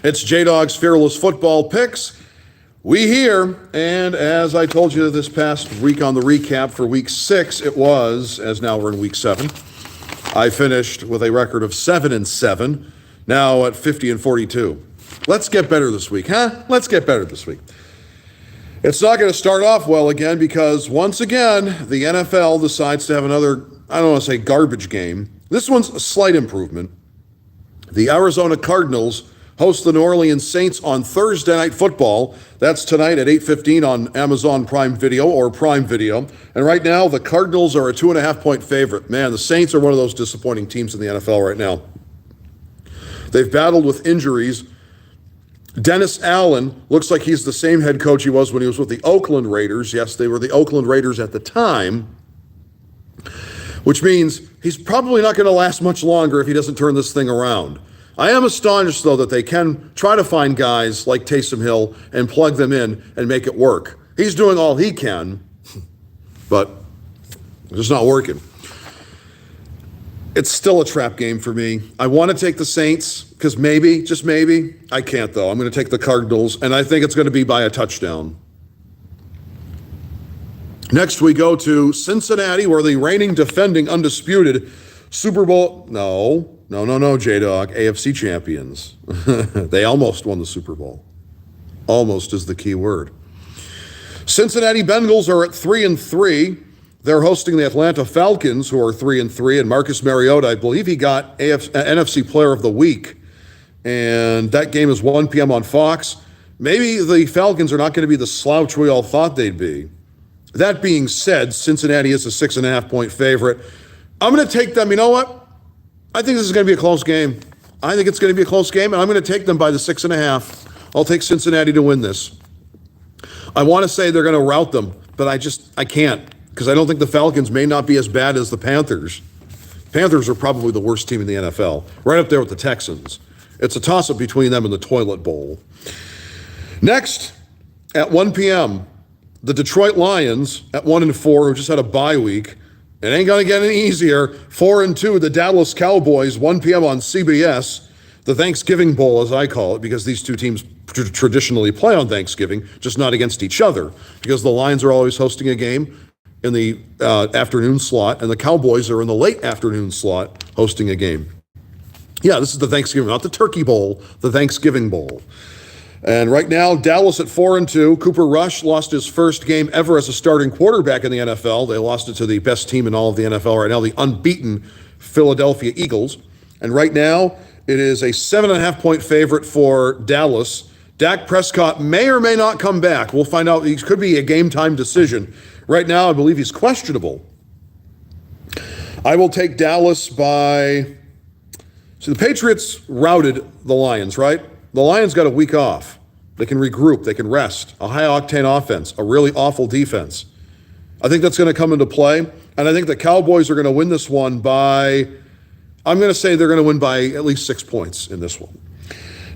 It's Dawg's Fearless Football Picks. We here, and as I told you this past week on the recap for week 6, it was, as now we're in week 7, I finished with a record of 7-7, now at 50-42. Let's get better this week, huh? Let's get better this week. It's not going to start off well again because once again, the NFL decides to have another, I don't want to say garbage game. This one's a slight improvement. The Arizona Cardinals host the New Orleans Saints on Thursday Night Football. That's tonight at 8:15 on Amazon Prime Video or Prime Video. And right now, the Cardinals are a 2.5-point favorite. Man, the Saints are one of those disappointing teams in the NFL right now. They've battled with injuries. Dennis Allen looks like he's the same head coach he was when he was with the Oakland Raiders. Yes, they were the Oakland Raiders at the time, which means he's probably not going to last much longer if he doesn't turn this thing around. I am astonished, though, that they can try to find guys like Taysom Hill and plug them in and make it work. He's doing all he can, but it's just not working. It's still a trap game for me. I want to take the Saints because maybe, just maybe, I can't, though. I'm going to take the Cardinals, and I think it's going to be by a touchdown. Next, we go to Cincinnati, where the reigning, defending, undisputed Super Bowl, no, J-Dawg, AFC champions. They almost won the Super Bowl. Almost is the key word. Cincinnati Bengals are at 3-3. They're hosting the Atlanta Falcons, who are 3-3, and Marcus Mariota, I believe he got NFC Player of the Week. And that game is 1 p.m. on Fox. Maybe the Falcons are not going to be the slouch we all thought they'd be. That being said, Cincinnati is a 6.5-point favorite. I'm going to take them. You know what? I think this is going to be a close game. I think it's going to be a close game, and I'm going to take them by the 6.5. I'll take Cincinnati to win this. I want to say they're going to rout them, but I can't, because I don't think the Falcons may not be as bad as the Panthers. Panthers are probably the worst team in the NFL, right up there with the Texans. It's a toss-up between them and the toilet bowl. Next, at 1 p.m., the Detroit Lions at 1-4, who just had a bye week. It ain't going to get any easier. 4-2, the Dallas Cowboys, 1 p.m. on CBS, the Thanksgiving Bowl, as I call it, because these two teams traditionally play on Thanksgiving, just not against each other, because the Lions are always hosting a game in the afternoon slot, and the Cowboys are in the late afternoon slot hosting a game. Yeah, this is the Thanksgiving, not the Turkey Bowl, the Thanksgiving Bowl. And right now, Dallas at 4-2. Cooper Rush lost his first game ever as a starting quarterback in the NFL. They lost it to the best team in all of the NFL right now, the unbeaten Philadelphia Eagles. And right now, it is a 7.5-point favorite for Dallas. Dak Prescott may or may not come back. We'll find out. It could be a game-time decision. Right now, I believe he's questionable. I will take Dallas by... See, the Patriots routed the Lions, right? The Lions got a week off. They can regroup. They can rest. A high-octane offense. A really awful defense. I think that's going to come into play. And I think the Cowboys are going to win this one by, I'm going to say they're going to win by at least 6 points in this one.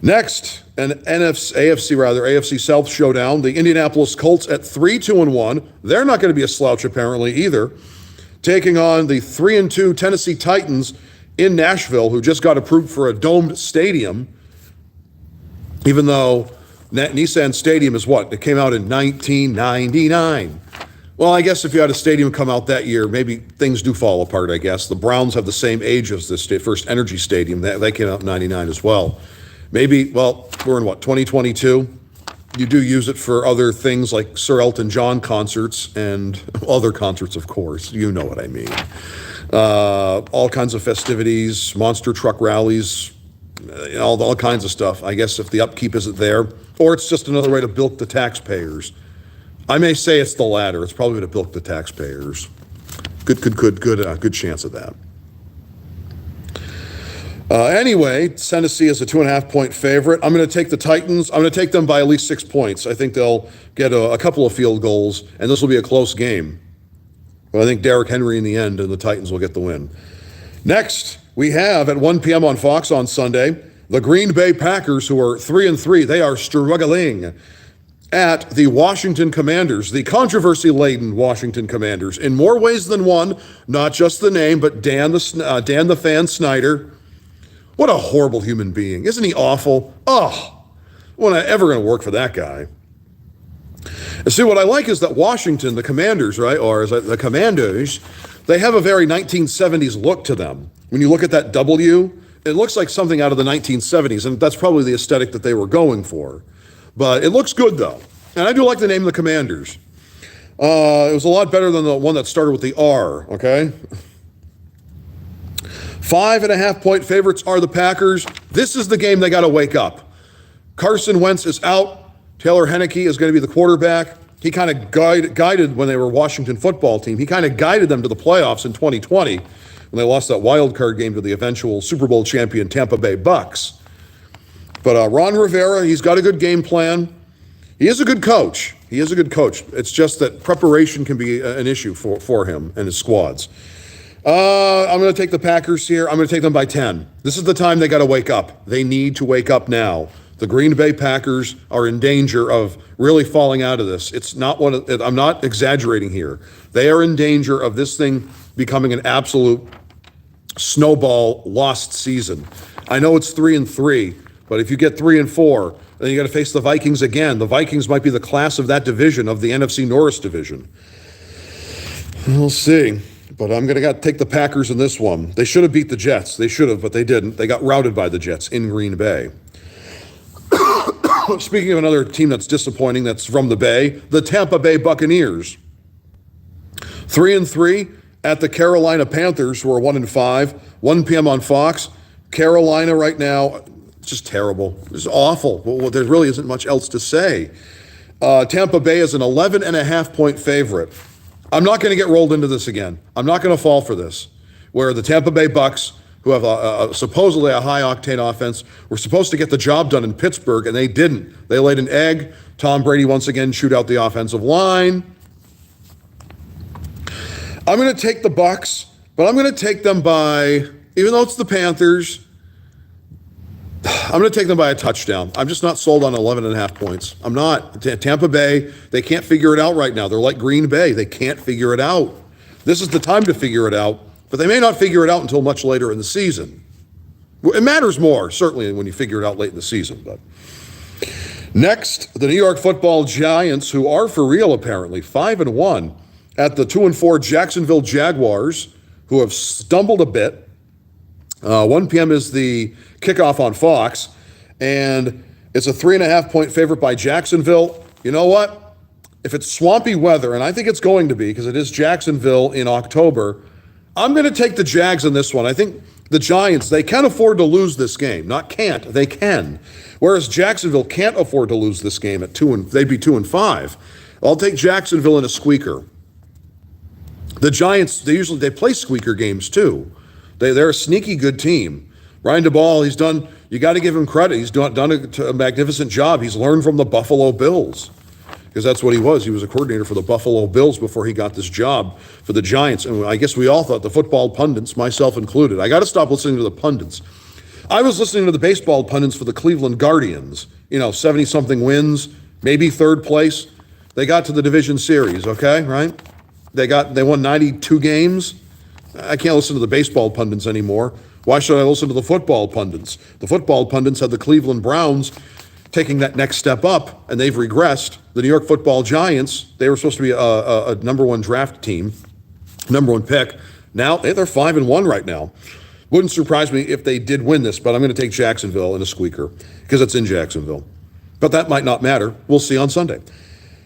Next, an AFC South showdown. The Indianapolis Colts at 3-2-1. They're not going to be a slouch apparently either. Taking on the 3-2 Tennessee Titans in Nashville, who just got approved for a domed stadium. Even though Nissan Stadium is what? It came out in 1999. Well, I guess if you had a stadium come out that year, maybe things do fall apart, I guess. The Browns have the same age as the First Energy Stadium. That came out in 99 as well. Maybe, well, we're in what, 2022? You do use it for other things like Sir Elton John concerts and other concerts, of course. You know what I mean. All kinds of festivities, monster truck rallies, all kinds of stuff. I guess if the upkeep isn't there, or it's just another way to bilk the taxpayers. I may say it's the latter. It's probably to bilk the taxpayers. Good chance of that. Anyway, Tennessee is a 2.5-point favorite. I'm going to take the Titans. I'm going to take them by at least 6 points. I think they'll get a couple of field goals, and this will be a close game. But I think Derrick Henry in the end, and the Titans will get the win. Next, we have at 1 p.m. on Fox on Sunday, the Green Bay Packers, who are 3-3. They are struggling at the Washington Commanders, the controversy-laden Washington Commanders, in more ways than one, not just the name, but Dan the Fan Snyder. What a horrible human being. Isn't he awful? Oh, Well, not ever going to work for that guy. And see, what I like is that Washington, the Commanders, right, or is it the Commanders, they have a very 1970s look to them. When you look at that W, it looks like something out of the 1970s, and that's probably the aesthetic that they were going for. But it looks good, though. And I do like the name of the Commanders. It was a lot better than the one that started with the R, okay? 5.5-point favorites are the Packers. This is the game they got to wake up. Carson Wentz is out. Taylor Heineke is going to be the quarterback. He kind of guided when they were a Washington football team. He kind of guided them to the playoffs in 2020 when they lost that wild card game to the eventual Super Bowl champion Tampa Bay Bucks. But Ron Rivera, he's got a good game plan. He is a good coach. It's just that preparation can be an issue for him and his squads. I'm going to take the Packers here. I'm going to take them by 10. This is the time they got to wake up. They need to wake up now. The Green Bay Packers are in danger of really falling out of this. It's not I'm not exaggerating here. They are in danger of this thing becoming an absolute snowball lost season. I know it's 3-3, but if you get 3-4, then you got to face the Vikings again. The Vikings might be the class of that division, of the NFC Norris division. We'll see. But I'm going to take the Packers in this one. They should have beat the Jets. They should have, but they didn't. They got routed by the Jets in Green Bay. Speaking of another team that's disappointing, that's from the Bay, the Tampa Bay Buccaneers. 3-3 at the Carolina Panthers, who are 1-5. 1 p.m. on Fox. Carolina right now, it's just terrible. It's awful. Well, there really isn't much else to say. Tampa Bay is an 11.5-point favorite. I'm not going to get rolled into this again. I'm not going to fall for this, where the Tampa Bay Bucks, who have supposedly a high-octane offense, were supposed to get the job done in Pittsburgh, and they didn't. They laid an egg. Tom Brady once again chewed out the offensive line. I'm going to take the Bucks, but I'm going to take them by, even though it's the Panthers, I'm going to take them by a touchdown. I'm just not sold on 11.5 points. I'm not. Tampa Bay, they can't figure it out right now. They're like Green Bay. They can't figure it out. This is the time to figure it out, but they may not figure it out until much later in the season. It matters more, certainly, when you figure it out late in the season. But next, the New York Football Giants, who are for real apparently, 5-1 at the 2-4 Jacksonville Jaguars, who have stumbled a bit. 1 p.m. is the kickoff on Fox, and it's a 3.5-point favorite by Jacksonville. You know what? If it's swampy weather, and I think it's going to be because it is Jacksonville in October, I'm going to take the Jags in this one. I think the Giants, they can afford to lose this game. Not can't, they can. Whereas Jacksonville can't afford to lose this game at they'd be 2-5. I'll take Jacksonville in a squeaker. The Giants, they play squeaker games too. They're a sneaky good team. Ryan DeBall, you got to give him credit. He's done a magnificent job. He's learned from the Buffalo Bills, because that's what he was. He was a coordinator for the Buffalo Bills before he got this job for the Giants. And I guess we all thought, the football pundits, myself included, I got to stop listening to the pundits. I was listening to the baseball pundits for the Cleveland Guardians, 70-something wins, maybe third place. They got to the division series, okay, right? They won 92 games. I can't listen to the baseball pundits anymore. Why should I listen to the football pundits? The football pundits had the Cleveland Browns taking that next step up, and they've regressed. The New York Football Giants, they were supposed to be a number one draft team, number one pick. Now they're 5-1 right now. Wouldn't surprise me if they did win this, but I'm going to take Jacksonville in a squeaker because it's in Jacksonville. But that might not matter. We'll see on Sunday.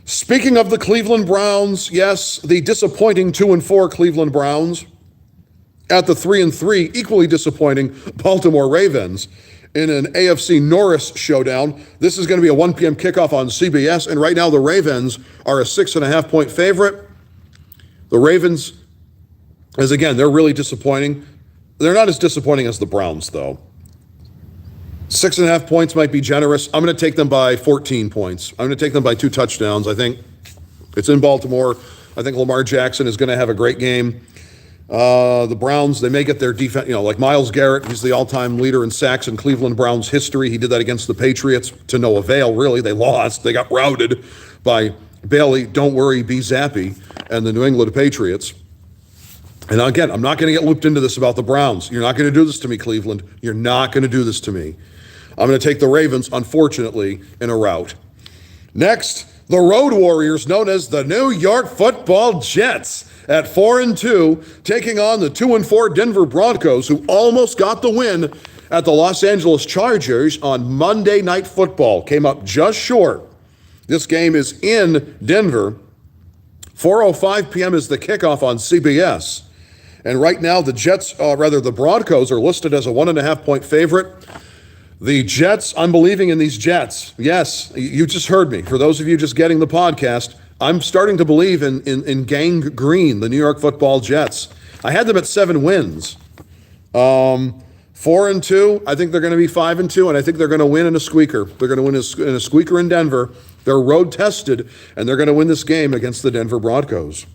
Speaking of the Cleveland Browns, yes, the disappointing 2-4 Cleveland Browns at the 3-3, equally disappointing Baltimore Ravens in an AFC Norris showdown. This is going to be a 1 p.m. kickoff on CBS, and right now the Ravens are a 6.5-point favorite. The Ravens, as again, they're really disappointing. They're not as disappointing as the Browns, though. 6.5 points might be generous. I'm going to take them by 14 points. I'm going to take them by 2 touchdowns. I think it's in Baltimore. I think Lamar Jackson is going to have a great game. The Browns, they may get their defense, like Myles Garrett, he's the all-time leader in sacks in Cleveland Browns history. He did that against the Patriots to no avail, really. They lost. They got routed by Bailey, Don't Worry, Be Zappy, and the New England Patriots. And again, I'm not going to get looped into this about the Browns. You're not going to do this to me, Cleveland. You're not going to do this to me. I'm going to take the Ravens, unfortunately, in a rout. Next, the Road Warriors, known as the New York Football Jets, at 4-2, taking on the 2-4 Denver Broncos, who almost got the win at the Los Angeles Chargers on Monday Night Football. Came up just short. This game is in Denver. 4:05 p.m. is the kickoff on CBS. And right now, the Broncos are listed as a 1.5-point favorite. The Jets, I'm believing in these Jets. Yes, you just heard me. For those of you just getting the podcast, I'm starting to believe in Gang Green, the New York Football Jets. I had them at 7 wins. 4-2. I think they're going to be 5-2, and I think they're going to win in a squeaker. They're going to win in a squeaker in Denver. They're road tested, and they're going to win this game against the Denver Broncos,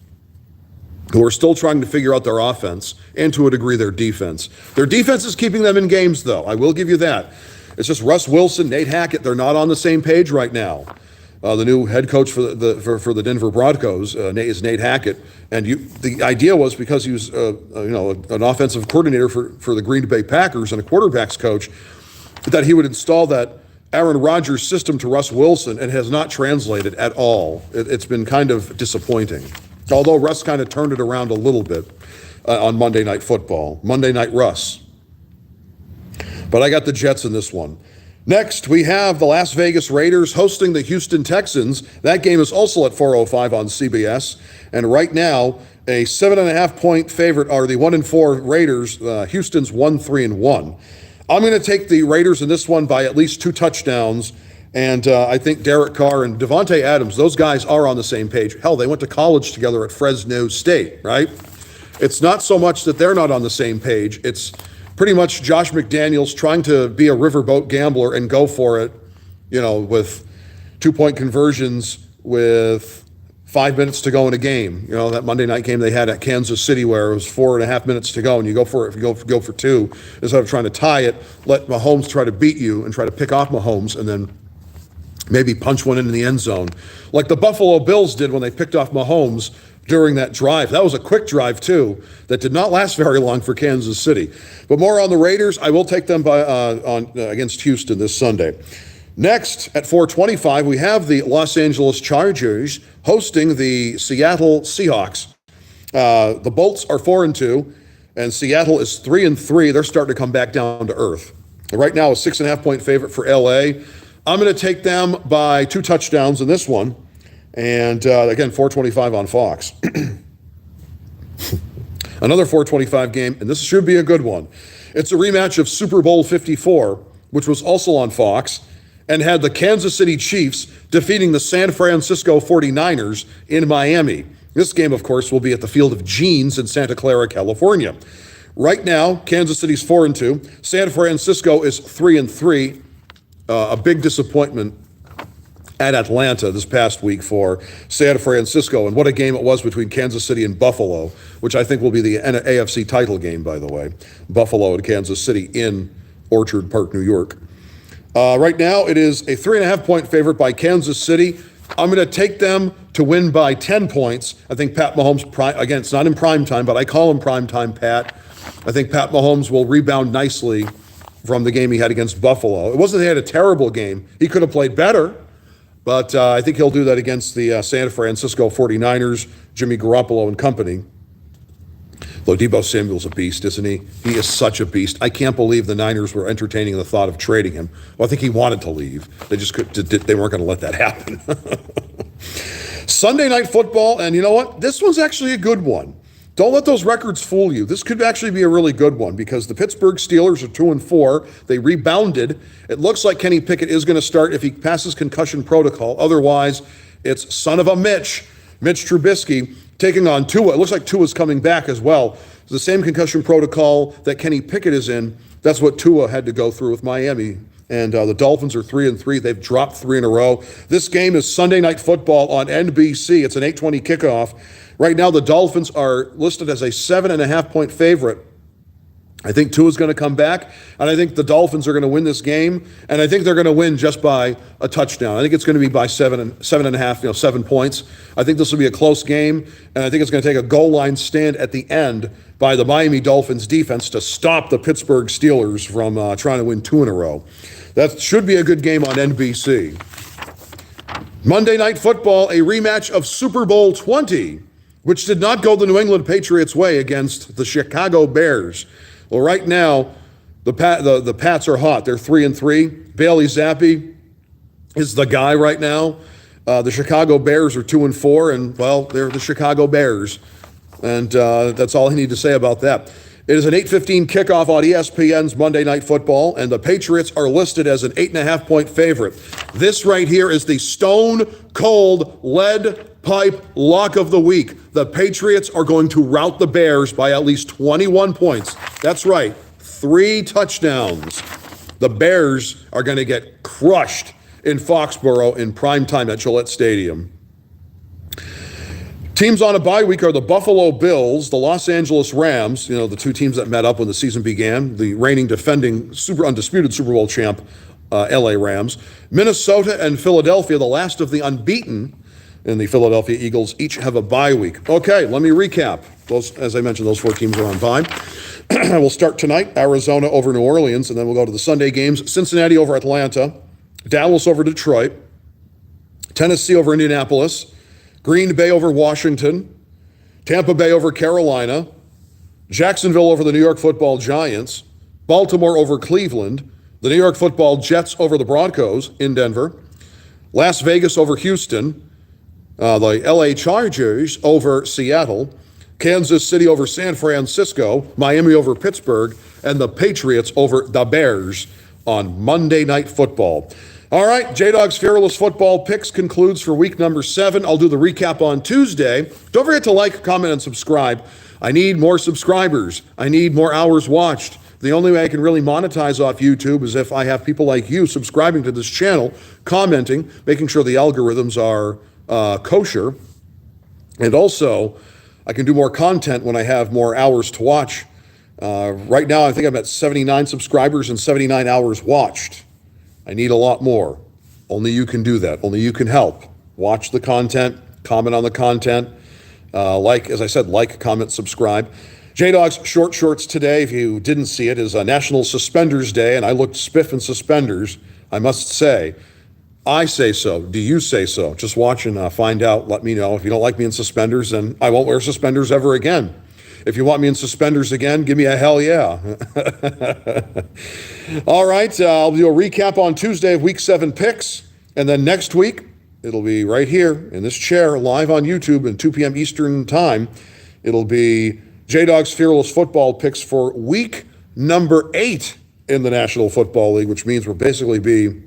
who are still trying to figure out their offense and, to a degree, their defense. Their defense is keeping them in games, though. I will give you that. It's just Russ Wilson, Nate Hackett. They're not on the same page right now. The new head coach for the Denver Broncos is Nate Hackett, and the idea was, because he was an offensive coordinator for the Green Bay Packers and a quarterbacks coach, that he would install that Aaron Rodgers system to Russ Wilson, and has not translated at all. It's been kind of disappointing. Although Russ kind of turned it around a little bit on Monday Night Football. Monday Night Russ. But I got the Jets in this one. Next, we have the Las Vegas Raiders hosting the Houston Texans. That game is also at 4:05 on CBS. And right now, a 7.5-point favorite are the 1-4 Raiders. Houston's 1-3-1. I'm going to take the Raiders in this one by at least 2 touchdowns. And I think Derek Carr and Devontae Adams, those guys are on the same page. Hell, they went to college together at Fresno State, right? It's not so much that they're not on the same page. It's pretty much Josh McDaniels trying to be a riverboat gambler and go for it, with 2-point conversions with 5 minutes to go in a game. That Monday night game they had at Kansas City where it was 4.5 minutes to go, and you go for it. If you go for 2, instead of trying to tie it, let Mahomes try to beat you and try to pick off Mahomes, and then maybe punch one into the end zone, like the Buffalo Bills did when they picked off Mahomes during that drive. That was a quick drive, too, that did not last very long for Kansas City. But more on the Raiders. I will take them against Houston this Sunday. Next, at 4:25, we have the Los Angeles Chargers hosting the Seattle Seahawks. The Bolts are 4-2, and Seattle is 3-3. They're starting to come back down to earth. Right now, a 6.5-point favorite for LA. I'm going to take them by 2 touchdowns in this one. And again, 4:25 on Fox. Another 4:25 game, and this should be a good one. It's a rematch of Super Bowl 54, which was also on Fox, and had the Kansas City Chiefs defeating the San Francisco 49ers in Miami. This game, of course, will be at the Field of Jeans in Santa Clara, California. Right now, Kansas City's 4-2. San Francisco is 3-3. A big disappointment at Atlanta this past week for San Francisco, and what a game it was between Kansas City and Buffalo, which I think will be the AFC title game, by the way. Buffalo and Kansas City in Orchard Park, New York. Right now, it is a 3.5-point favorite by Kansas City. I'm going to take them to win by 10 points. I think Pat Mahomes, again, it's not in prime time, but I call him prime time Pat. I think Pat Mahomes will rebound nicely from the game he had against Buffalo. It wasn't that he had a terrible game. He could have played better. But I think he'll do that against the San Francisco 49ers, Jimmy Garoppolo and company. Though Deebo Samuel's a beast, isn't he? He is such a beast. I can't believe the Niners were entertaining the thought of trading him. Well, I think he wanted to leave. They weren't going to let that happen. Sunday Night Football, and you know what? This one's actually a good one. Don't let those records fool you. This could actually be a really good one because the Pittsburgh Steelers are 2-4. They rebounded. It looks like Kenny Pickett is going to start if he passes concussion protocol. Otherwise, it's son of a Mitch Trubisky, taking on Tua. It looks like Tua's coming back as well. It's the same concussion protocol that Kenny Pickett is in. That's what Tua had to go through with Miami. And the Dolphins are 3-3. They've dropped 3 in a row. This game is Sunday Night Football on NBC. It's an 8:20 kickoff. Right now, the Dolphins are listed as a 7.5-point favorite. I think Tua's going to come back, and I think the Dolphins are going to win this game, and I think they're going to win just by a touchdown. I think it's going to be by 7.5, 7 points. I think this will be a close game, and I think it's going to take a goal line stand at the end by the Miami Dolphins defense to stop the Pittsburgh Steelers from trying to win 2 in a row. That should be a good game on NBC. Monday Night Football, a rematch of Super Bowl 20, which did not go the New England Patriots' way against the Chicago Bears. Well, right now, the Pats are hot. They're 3-3. Bailey Zappi is the guy right now. The Chicago Bears are 2-4, and, well, they're the Chicago Bears. And that's all I need to say about that. It is an 8:15 kickoff on ESPN's Monday Night Football, and the Patriots are listed as an 8.5-point favorite. This right here is the stone-cold lead pipe lock of the week. The Patriots are going to rout the Bears by at least 21 points. That's right, 3 touchdowns. The Bears are going to get crushed in Foxborough in prime time at Gillette Stadium. Teams on a bye week are the Buffalo Bills, the Los Angeles Rams, the 2 teams that met up when the season began, the reigning defending undisputed Super Bowl champ LA Rams, Minnesota and Philadelphia, the last of the unbeaten, and the Philadelphia Eagles each have a bye week. Okay, let me recap. Those, as I mentioned, those 4 teams are on bye. We'll start tonight, Arizona over New Orleans, and then we'll go to the Sunday games, Cincinnati over Atlanta, Dallas over Detroit, Tennessee over Indianapolis, Green Bay over Washington, Tampa Bay over Carolina, Jacksonville over the New York Football Giants, Baltimore over Cleveland, the New York Football Jets over the Broncos in Denver, Las Vegas over Houston, the LA Chargers over Seattle, Kansas City over San Francisco, Miami over Pittsburgh, and the Patriots over the Bears on Monday Night Football. All right, J-Dawg's Fearless Football Picks concludes for week number 7. I'll do the recap on Tuesday. Don't forget to like, comment, and subscribe. I need more subscribers. I need more hours watched. The only way I can really monetize off YouTube is if I have people like you subscribing to this channel, commenting, making sure the algorithms are kosher. And also, I can do more content when I have more hours to watch. Right now, I think I'm at 79 subscribers and 79 hours watched. I need a lot more. Only you can do that. Only you can help. Watch the content, comment on the content. As I said, like, comment, subscribe. J-Dawg's Short Shorts today, if you didn't see it, is National Suspenders Day, and I looked spiff in suspenders, I must say. I say so. Do you say so? Just watch and find out. Let me know. If you don't like me in suspenders, then I won't wear suspenders ever again. If you want me in suspenders again, give me a hell yeah. All right, I'll do a recap on Tuesday of Week 7 picks, and then next week, it'll be right here in this chair, live on YouTube at 2 p.m. Eastern Time. It'll be J-Dawg's Fearless Football Picks for week number 8 in the National Football League, which means we'll basically be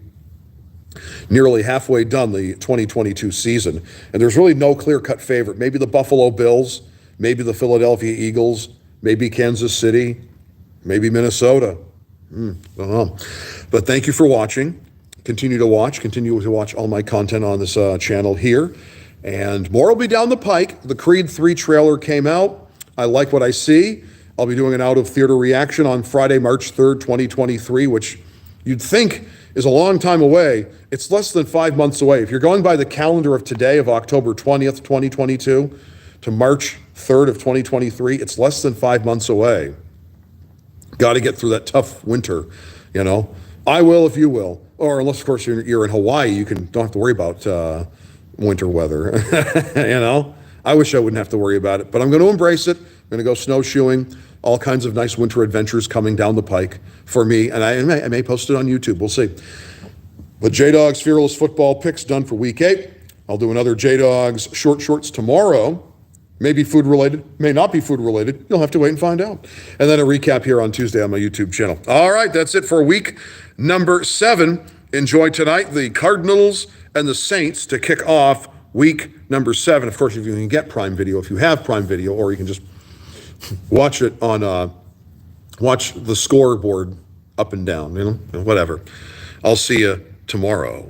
nearly halfway done the 2022 season. And there's really no clear-cut favorite. Maybe the Buffalo Bills, maybe the Philadelphia Eagles, maybe Kansas City, maybe Minnesota. Don't know. But thank you for watching. Continue to watch all my content on this channel here. And more will be down the pike. The Creed 3 trailer came out. I like what I see. I'll be doing an out-of-theater reaction on Friday, March 3rd, 2023, which you'd think is a long time away. It's less than 5 months away. If you're going by the calendar of today, of October 20th, 2022, to March 3rd of 2023, it's less than 5 months away. Got to get through that tough winter, I will if you will. Or unless, of course, you're in Hawaii, you don't have to worry about winter weather. I wish I wouldn't have to worry about it, but I'm going to embrace it. I'm going to go snowshoeing, all kinds of nice winter adventures coming down the pike for me, and I may post it on YouTube. We'll see. But J-Dawg's Fearless Football Picks done for Week 8. I'll do another J-Dawg's Short Shorts tomorrow. Maybe food related, may not be food related. You'll have to wait and find out. And then a recap here on Tuesday on my YouTube channel. All right, that's it for week number 7. Enjoy tonight the Cardinals and the Saints to kick off week number 7. Of course, if you can get Prime Video, if you have Prime Video, or you can just watch it on, watch the scoreboard up and down, whatever. I'll see you tomorrow.